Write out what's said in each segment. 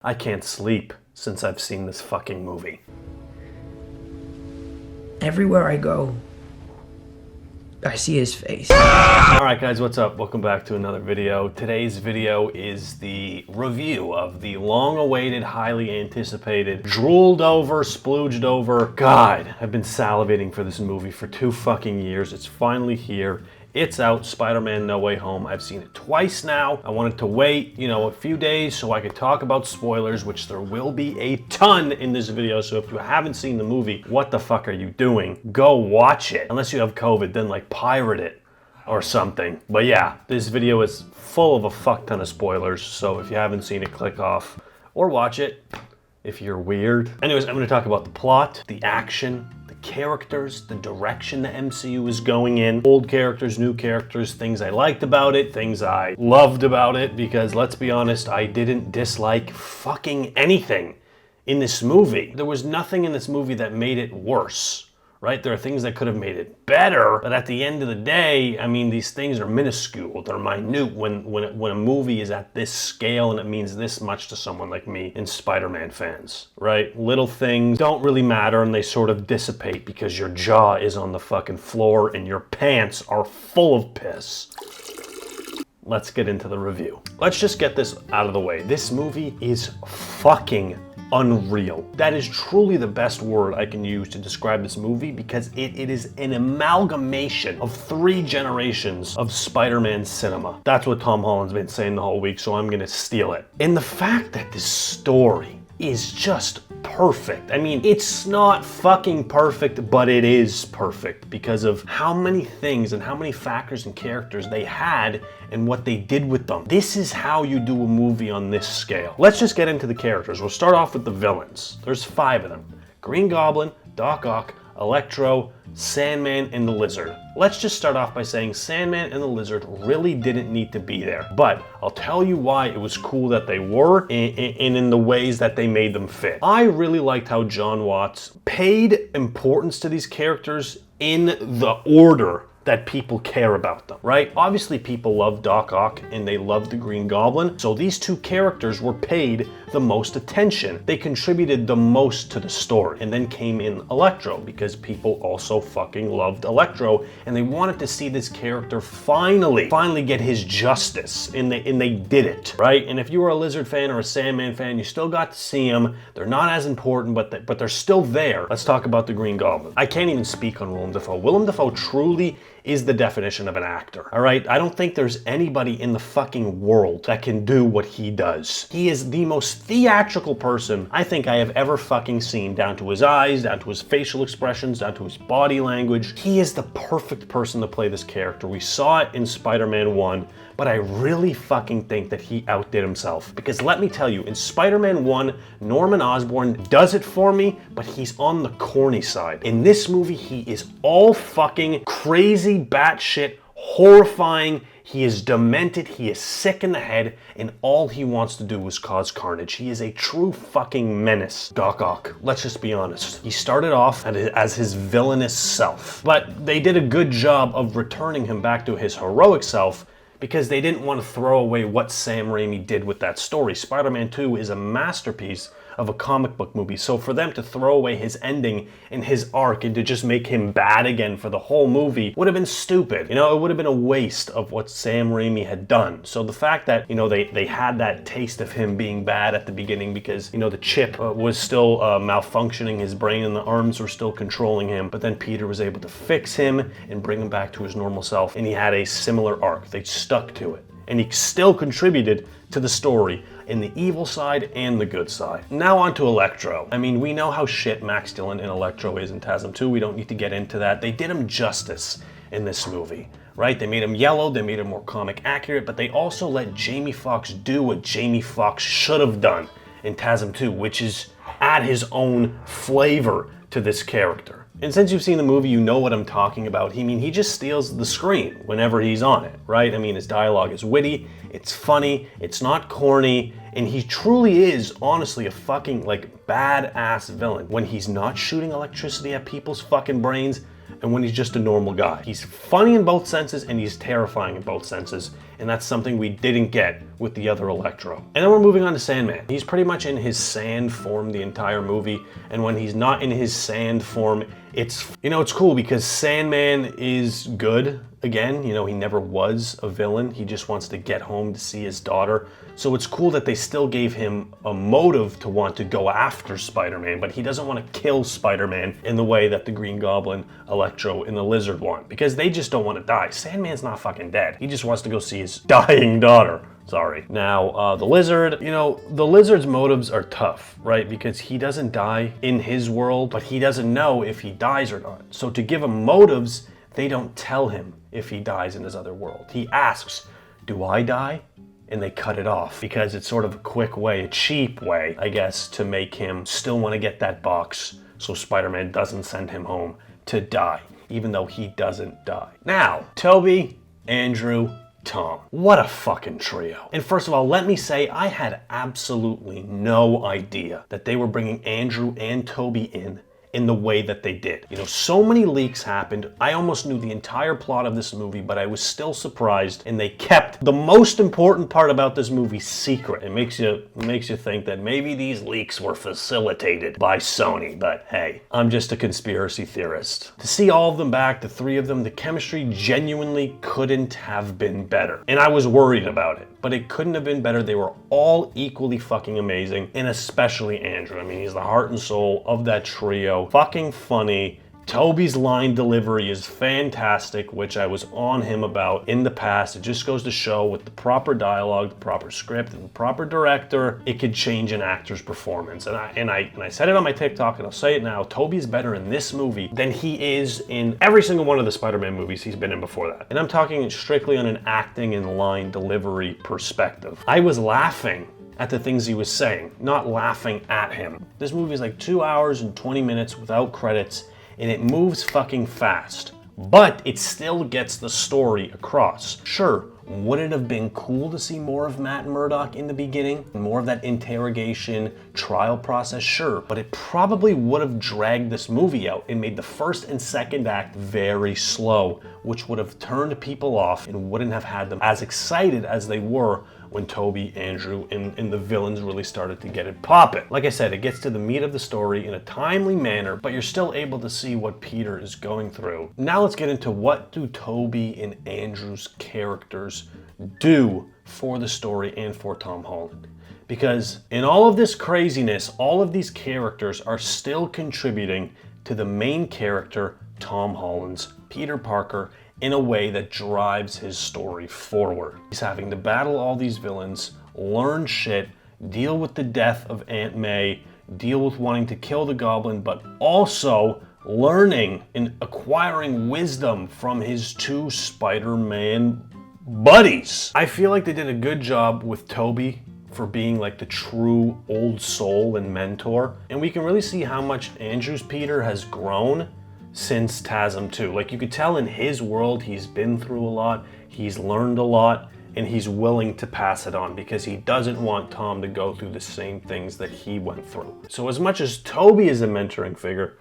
I can't sleep since I've seen this fucking movie. Everywhere I go, I see his face. Alright guys, what's up? Welcome back to another video. Today's video is the review of the long-awaited, highly anticipated, drooled over, splooged over. God, I've been salivating for this movie for 2 fucking years. It's finally here. It's out, Spider-Man No Way Home. I've seen it twice now. I wanted to wait, a few days so I could talk about spoilers, which there will be a ton in this video. So if you haven't seen the movie, what the fuck are you doing? Go watch it. Unless you have COVID, then like pirate it or something. But yeah, this video is full of a fuck ton of spoilers. So if you haven't seen it, click off or watch it if you're weird. Anyways, I'm gonna talk about the plot, the action, characters, the direction the MCU is going in, old characters, new characters, things I liked about it, things I loved about it, because let's be honest, I didn't dislike fucking anything in this movie. There was nothing in this movie that made it worse, right? There are things that could have made it better, but at the end of the day, I mean, these things are minuscule, they're minute when a movie is at this scale and it means this much to someone like me and Spider-Man fans, right? Little things don't really matter and they sort of dissipate because your jaw is on the fucking floor and your pants are full of piss. Let's get into the review. Let's just get this out of the way. This movie is fucking unreal. That is truly the best word I can use to describe this movie because it is an amalgamation of 3 generations of Spider-Man cinema. That's what Tom Holland's been saying the whole week, so I'm gonna steal it. And the fact that this story is just perfect. I mean, it's not fucking perfect, but it is perfect because of how many things and how many factors and characters they had and what they did with them. This is how you do a movie on this scale. Let's just get into the characters. We'll start off with the villains. There's 5 of them. Green Goblin, Doc Ock, Electro, Sandman, and the Lizard. Let's just start off by saying Sandman and the Lizard really didn't need to be there, but I'll tell you why it was cool that they were and in the ways that they made them fit. I really liked how John Watts paid importance to these characters in the order that people care about them, right? Obviously people love Doc Ock and they love the Green Goblin, so these 2 characters were paid the most attention. They contributed the most to the story. And then came in Electro because people also fucking loved Electro and they wanted to see this character finally get his justice, and they did it, right? And if you were a Lizard fan or a Sandman fan, you still got to see them. They're not as important, but they're still there. Let's talk about the Green Goblin. I can't even speak on Willem Dafoe. Willem Dafoe truly is the definition of an actor, all right? I don't think there's anybody in the fucking world that can do what he does. He is the most theatrical person I think I have ever fucking seen, down to his eyes, down to his facial expressions, down to his body language. He is the perfect person to play this character. We saw it in Spider-Man 1, but I really fucking think that he outdid himself. Because let me tell you, in Spider-Man 1, Norman Osborn does it for me, but he's on the corny side. In this movie, he is all fucking crazy, batshit, horrifying. He is demented, he is sick in the head, and all he wants to do is cause carnage. He is a true fucking menace. Doc Ock, let's just be honest. He started off as his villainous self, but they did a good job of returning him back to his heroic self because they didn't want to throw away what Sam Raimi did with that story. Spider-Man 2 is a masterpiece of a comic book movie, so for them to throw away his ending and his arc and to just make him bad again for the whole movie would have been stupid. It would have been a waste of what Sam Raimi had done. So the fact that, they had that taste of him being bad at the beginning because, the chip was still malfunctioning, his brain and the arms were still controlling him, but then Peter was able to fix him and bring him back to his normal self, and he had a similar arc. They stuck to it. And he still contributed to the story in the evil side and the good side. Now on to Electro. I mean, we know how shit Max Dillon and Electro is in TASM 2. We don't need to get into that. They did him justice in this movie, right? They made him yellow, they made him more comic accurate, but they also let Jamie Foxx do what Jamie Foxx should have done in TASM 2, which is add his own flavor to this character. And since you've seen the movie, you know what I'm talking about. He just steals the screen whenever he's on it, right? I mean, his dialogue is witty, it's funny, it's not corny, and he truly is, honestly, a fucking, badass villain when he's not shooting electricity at people's fucking brains and when he's just a normal guy. He's funny in both senses and he's terrifying in both senses. And that's something we didn't get with the other Electro. And then we're moving on to Sandman. He's pretty much in his sand form the entire movie. And when he's not in his sand form, it's cool because Sandman is good. Again, he never was a villain. He just wants to get home to see his daughter. So it's cool that they still gave him a motive to want to go after Spider-Man, but he doesn't want to kill Spider-Man in the way that the Green Goblin, Electro, and the Lizard want, because they just don't want to die. Sandman's not fucking dead. He just wants to go see his dying daughter. Sorry. Now, the Lizard, the Lizard's motives are tough, right? Because he doesn't die in his world, but he doesn't know if he dies or not. So to give him motives, they don't tell him if he dies in his other world. He asks, do I die? And they cut it off because it's sort of a quick way, a cheap way, I guess, to make him still want to get that box so Spider-Man doesn't send him home to die, even though he doesn't die. Now, Tobey, Andrew, Tom. What a fucking trio. And first of all, let me say I had absolutely no idea that they were bringing Andrew and Tobey in the way that they did. So many leaks happened. I almost knew the entire plot of this movie, but I was still surprised, and they kept the most important part about this movie secret. It makes you think that maybe these leaks were facilitated by Sony, but hey, I'm just a conspiracy theorist. To see all of them back, the three of them, the chemistry genuinely couldn't have been better. And I was worried about it, but it couldn't have been better. They were all equally fucking amazing, and especially Andrew. I mean, he's the heart and soul of that trio. Fucking funny. Tobey's line delivery is fantastic, which I was on him about in the past. It just goes to show with the proper dialogue, the proper script, and the proper director, it could change an actor's performance. And I said it on my TikTok, and I'll say it now. Tobey's better in this movie than he is in every single one of the Spider-Man movies he's been in before that. And I'm talking strictly on an acting and line delivery perspective. I was laughing at the things he was saying, not laughing at him. This movie is like 2 hours and 20 minutes without credits, and it moves fucking fast, but it still gets the story across. Sure, would it have been cool to see more of Matt Murdock in the beginning? More of that interrogation, trial process? Sure, but it probably would have dragged this movie out and made the first and second act very slow, which would have turned people off and wouldn't have had them as excited as they were when Tobey, Andrew, and the villains really started to get it poppin'. Like I said, it gets to the meat of the story in a timely manner, but you're still able to see what Peter is going through. Now let's get into what do Tobey and Andrew's characters do for the story and for Tom Holland. Because in all of this craziness, all of these characters are still contributing to the main character, Tom Holland's Peter Parker, in a way that drives his story forward. He's having to battle all these villains, learn shit, deal with the death of Aunt May, deal with wanting to kill the Goblin, but also learning and acquiring wisdom from his two Spider-Man buddies. I feel like they did a good job with Tobey for being like the true old soul and mentor, and we can really see how much Andrew's Peter has grown since TASM 2. Like, you could tell in his world he's been through a lot, he's learned a lot, and he's willing to pass it on because he doesn't want Tom to go through the same things that he went through. So as much as Tobey is a mentoring figure,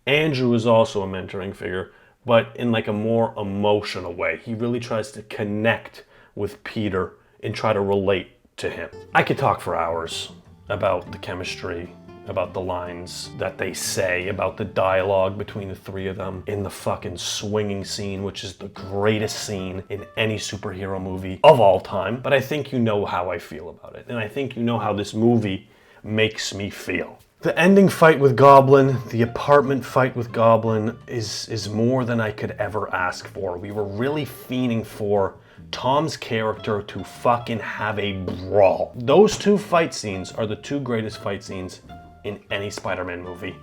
Andrew is also a mentoring figure, but in like a more emotional way. He really tries to connect with Peter and try to relate to him. I could talk for hours about the chemistry, about the lines that they say, about the dialogue between the three of them, in the fucking swinging scene, which is the greatest scene in any superhero movie of all time. But I think you know how I feel about it, and I think you know how this movie makes me feel. The ending fight with Goblin, the apartment fight with Goblin, is more than I could ever ask for. We were really fiending for Tom's character to fucking have a brawl. Those two fight scenes are the two greatest fight scenes in any Spider-Man movie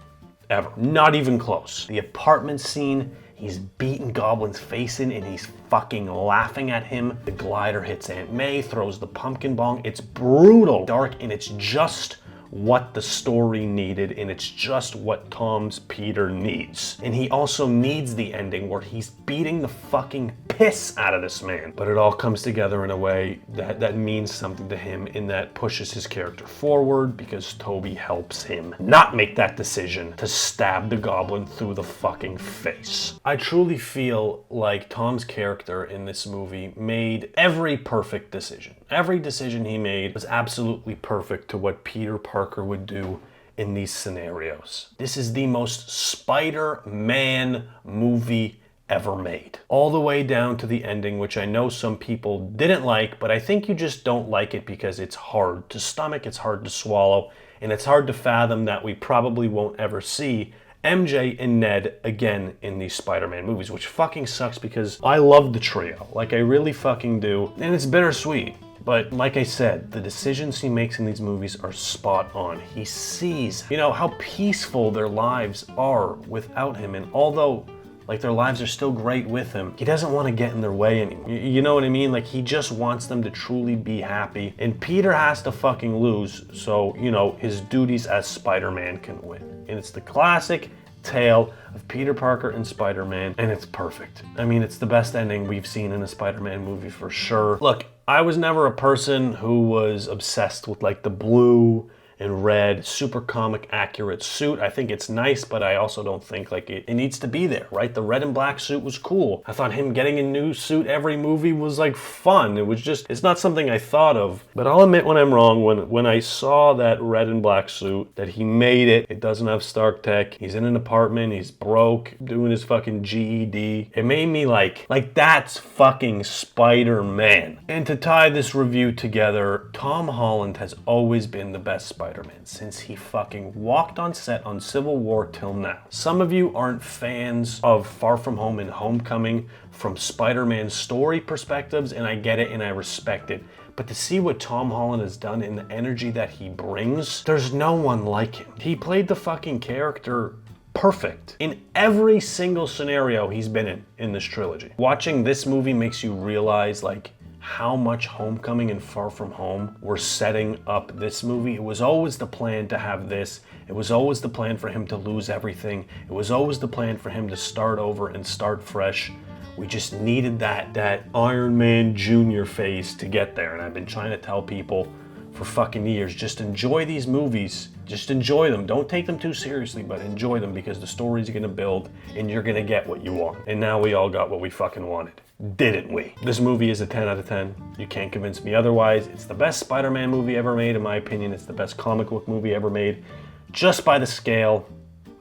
ever. Not even close. The apartment scene, he's beating Goblin's face in and he's fucking laughing at him. The glider hits Aunt May, throws the pumpkin bong. It's brutal, dark, and it's just what the story needed, and it's just what Tom's Peter needs. And he also needs the ending where he's beating the fucking piss out of this man. But it all comes together in a way that means something to him, in that pushes his character forward, because Toby helps him not make that decision to stab the goblin through the fucking face. I truly feel like Tom's character in this movie made every perfect decision. Every decision he made was absolutely perfect to what Peter Parker would do in these scenarios. This is the most Spider-Man movie ever made. All the way down to the ending, which I know some people didn't like, but I think you just don't like it because it's hard to stomach, it's hard to swallow, and it's hard to fathom that we probably won't ever see MJ and Ned again in these Spider-Man movies, which fucking sucks because I love the trio. Like, I really fucking do. And it's bittersweet. But like I said, the decisions he makes in these movies are spot on. He sees, you know, how peaceful their lives are without him. And although, like, their lives are still great with him, he doesn't want to get in their way anymore. You know what I mean? Like, he just wants them to truly be happy. And Peter has to fucking lose so, you know, his duties as Spider-Man can win. And it's the classic tale of Peter Parker and Spider-Man, and it's perfect. I mean, it's the best ending we've seen in a Spider-Man movie for sure. Look, I was never a person who was obsessed with like the blue and red, super comic accurate suit. I think it's nice, but I also don't think like it needs to be there, right? The red and black suit was cool. I thought him getting a new suit every movie was like fun. It was just, it's not something I thought of, but I'll admit when I'm wrong. When I saw that red and black suit, that he made it, it doesn't have Stark Tech, he's in an apartment, he's broke, doing his fucking GED. It made me like that's fucking Spider-Man. And to tie this review together, Tom Holland has always been the best Spider-Man since he fucking walked on set on Civil War till now. Some of you aren't fans of Far From Home and Homecoming from Spider-Man's story perspectives, and I get it and I respect it. But to see what Tom Holland has done and the energy that he brings, there's no one like him. He played the fucking character perfect in every single scenario he's been in this trilogy. Watching this movie makes you realize like how much Homecoming and Far From Home were setting up this movie. It was always the plan to have this. It was always the plan for him to lose everything. It was always the plan for him to start over and start fresh. We just needed that Iron Man Jr. phase to get there. And I've been trying to tell people for fucking years, just enjoy these movies. Just enjoy them. Don't take them too seriously, but enjoy them because the story's gonna build and you're gonna get what you want. And now we all got what we fucking wanted. Didn't we? This movie is a 10 out of 10. You can't convince me otherwise. It's the best Spider-Man movie ever made, in my opinion. It's the best comic book movie ever made. Just by the scale,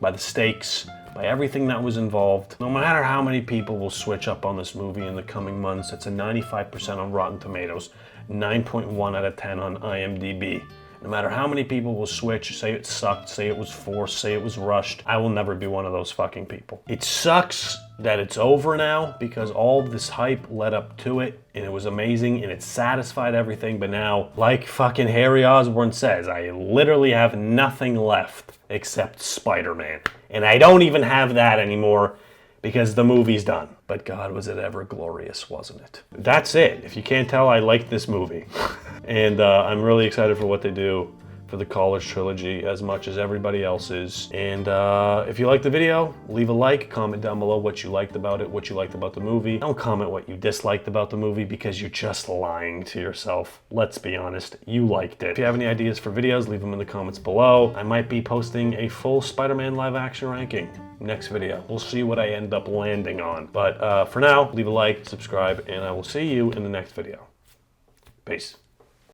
by the stakes, by everything that was involved. No matter how many people will switch up on this movie in the coming months, it's a 95% on Rotten Tomatoes, 9.1 out of 10 on IMDb. No matter how many people will switch, say it sucked, say it was forced, say it was rushed, I will never be one of those fucking people. It sucks that it's over now because all this hype led up to it and it was amazing and it satisfied everything, but now, like fucking Harry Osborn says, I literally have nothing left except Spider-Man. And I don't even have that anymore because the movie's done. But God, was it ever glorious, wasn't it? That's it. If you can't tell, I like this movie. And I'm really excited for what they do for the College Trilogy as much as everybody else is. And if you liked the video, leave a like, comment down below what you liked about it, what you liked about the movie. Don't comment what you disliked about the movie because you're just lying to yourself. Let's be honest, you liked it. If you have any ideas for videos, leave them in the comments below. I might be posting a full Spider-Man live action ranking next video. We'll see what I end up landing on. But for now, leave a like, subscribe, and I will see you in the next video. Peace.